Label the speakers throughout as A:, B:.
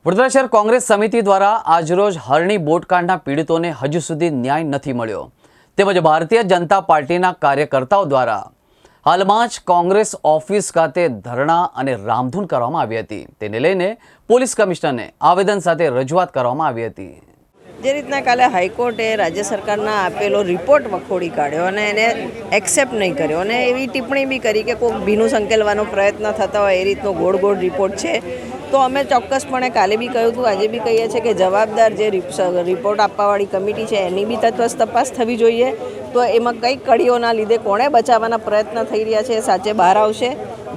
A: વડોદરા શહેર કોંગ્રેસ સમિતિ દ્વારા આજરોજ હરણી બોટકાંડના પીડિતોને હજુ સુધી ન્યાય નથી મળ્યો તેમજ ભારતીય જનતા પાર્ટીના કાર્યકર્તાઓ દ્વારા હાલમાં જ કોંગ્રેસ ઓફિસ ખાતે ધરણા અને રામધૂન કરવામાં આવી હતી। તેને લઈને પોલીસ કમિશનરને આવેદન સાથે રજૂઆત કરવામાં આવી હતી।
B: જે રીતના કાલે હાઈકોર્ટે રાજ્ય સરકારના આપેલો રિપોર્ટ વખોડી કાઢ્યો અને એને એક્સેપ્ટ નહીં કર્યો અને એવી ટિપ્પણી બી કરી કે કોઈ ભીનું સંકેલવાનો પ્રયત્ન થતા હોય એ રીતનો ગોળ ગોળ રિપોર્ટ છે, તો અમે ચોક્કસપણે કાલે બી કહ્યું હતું, આજે બી કહીએ છીએ કે જવાબદાર જે રિપોર્ટ આપવાવાળી કમિટી છે એની બી તપાસ થવી જોઈએ। તો એમાં કઈ કડીઓના લીધે કોણે બચાવવાના પ્રયત્ન થઈ રહ્યા છે એ સાચે બહાર આવશે।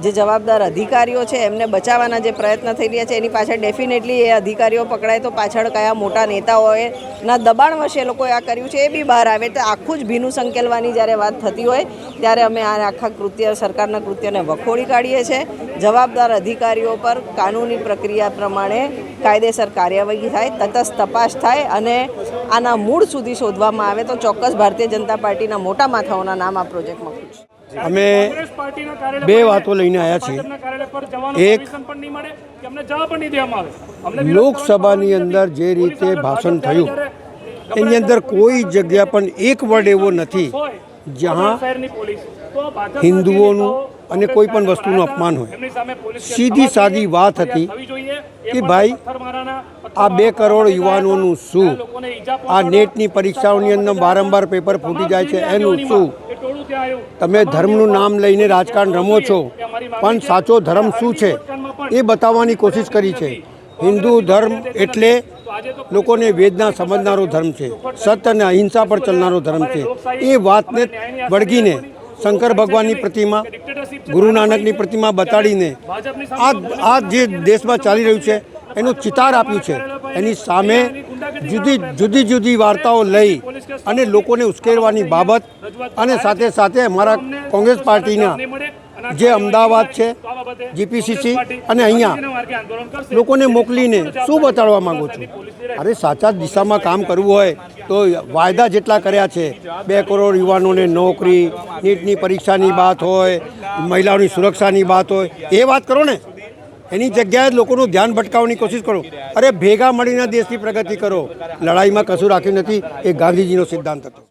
B: જે જવાબદાર અધિકારીઓ છે એમને બચાવવાના જે પ્રયત્ન થઈ રહ્યા છે એની પાછળ ડેફિનેટલી એ અધિકારીઓ પકડાય તો પાછળ કયા મોટા નેતાઓએ ના દબાણ વશે લોકોએ આ કર્યું છે એ બી બહાર આવે। તો આખું જ ભીનું સંકેલવાની જ્યારે વાત થતી હોય ત્યારે અમે આ આખા સરકારના કૃત્યને વખોડી કાઢીએ છીએ। જવાબદાર અધિકારીઓ પર કાનૂની પ્રક્રિયા પ્રમાણે કાયદેસર કાર્યવાહી થાય, તટસ્થ તપાસ થાય અને આના મૂળ સુધી શોધવામાં આવે તો ચોક્કસ ભારતીય જનતા પાર્ટીના મોટા માથાઓના નામ આ પ્રોજેક્ટમાં ખુલશે।
C: અમે બે વાતો લઈને આવ્યા છીએ। એક, લોકસભાની અંદર જે રીતે ભાષણ થયું એની અંદર કોઈ જગ્યા પણ એક વર્ડ એવો નથી જ્યાં હિન્દુઓનું અને કોઈ પણ વસ્તુનું અપમાન હોય। સીધી સાદી વાત હતી કે ભાઈ આ 2 કરોડ યુવાનોનું શું, આ નેટની પરીક્ષાઓની અંદર વારંવાર પેપર ફૂટી જાય છે એનું શું? તમે ધર્મનું નામ લઈને રાજકારણ રમો છો, પણ સાચો ધર્મ શું છે એ બતાવવાની કોશિશ કરી છે। હિન્દુ ધર્મ એટલે લોકોને વેદના સમજનારો ધર્મ છે, સત્ય અને અહિંસા પર ચાલનારો ધર્મ છે। એ વાતને વળગીને શંકર ભગવાનની પ્રતિમા, ગુરુ નાનકની પ્રતિમા બતાડીને આ જે દેશમાં ચાલી રહ્યું છે એનું ચિતાર આપ્યું છે। એની સામે જુદી જુદી વાર્તાઓ લઈ અને લોકોને ઉશ્કેરવાની બાબત અને સાથે સાથે અમારા કોંગ્રેસ પાર્ટીના જે અમદાવાદ છે, જીપીસીસી અને અહીંયા લોકોને મોકલીને શું બતાડવા માગો છો? અરે સાચા દિશામાં કામ કરવું હોય તો વાયદા જેટલા કર્યા છે, 2 કરોડ યુવાનોને નોકરી, નીટની પરીક્ષાની વાત હોય, મહિલાઓની સુરક્ષાની વાત હોય, એ વાત કરો ને। એની જગ્યાએ લોકોનું ધ્યાન ભટકાવવાની કોશિશ કરો। અરે ભેગા મળીને દેશની પ્રગતિ કરો। લડાઈમાં કશું રાખ્યું નથી, એ ગાંધીજીનો સિદ્ધાંત હતો।